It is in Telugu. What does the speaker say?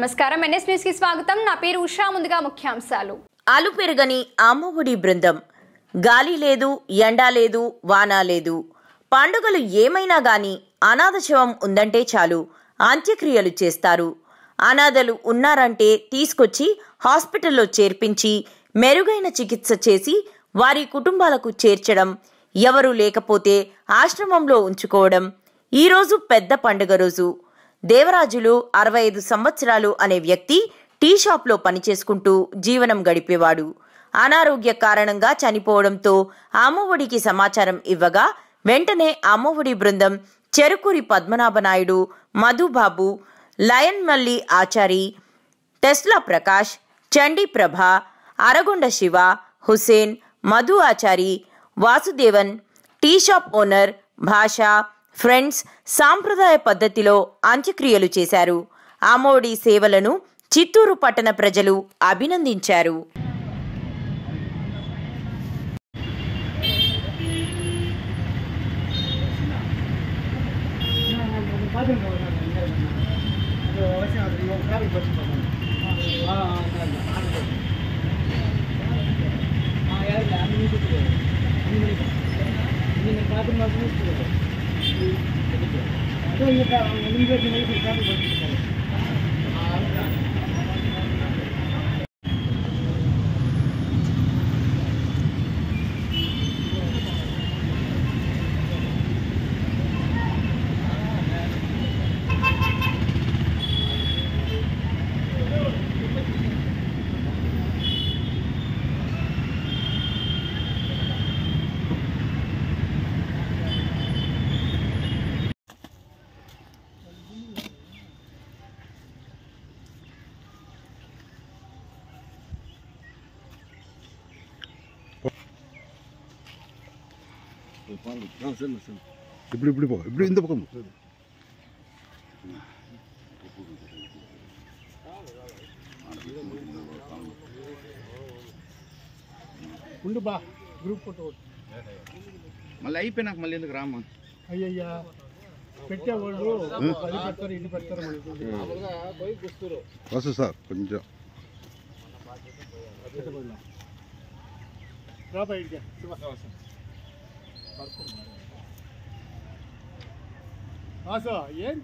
నమస్కారం ఎన్ఎస్ న్యూస్ కి స్వాగతం నా పేరు ఉషా ముందుగా ముఖ్యాంశాలు అలుపెరగని అమ్మఒడి బృందం గాలి లేదు ఎండ లేదు వాన లేదు పండుగలు ఏమైనా గాని అనాథ శవం ఉందంటే చాలు అంత్యక్రియలు చేస్తారు అనాథలు ఉన్నారంటే తీసుకొచ్చి హాస్పిటల్లో చేర్పించి మెరుగైన చికిత్స చేసి వారి కుటుంబాలకు చేర్చడం ఎవరు లేకపోతే ఆశ్రమంలో ఉంచుకోవడం ఈ రోజు పెద్ద పండుగ రోజు దేవరాజులు 65 సంవత్సరాలు అనే వ్యక్తి టీ షాప్లో పనిచేసుకుంటూ జీవనం గడిపేవాడు. అనారోగ్య కారణంగా చనిపోవడంతో అమ్మఒడికి సమాచారం ఇవ్వగా వెంటనే అమ్మఒడి బృందం Cherukuri Padmanabha Naidu, Madhubabu, lion Malli Achari, Tesla Prakash, Chandi Prabha, Aragonda Shiva, Hussain, Madhu Achari, Vasudevan, tea shop owner, Basha, friends సాంప్రదాయ పద్ధతిలో అంత్యక్రియలు చేశారు. అమ్మఒడి సేవలను చిత్తూరు పట్టణ ప్రజలు అభినందించారు. ఇప్పుడు ఇంత పక్కన ఉండు బా గ్రూప్ ఫోటో మళ్ళీ అయిపోయినాక మళ్ళీ ఎందుకు రామ్మా అయ్యయ్యా పెట్టేవాళ్ళు అది పెడతారు ఇది పెడతారు వస్తుంది సార్ కొంచెం రా బయటికి ఏం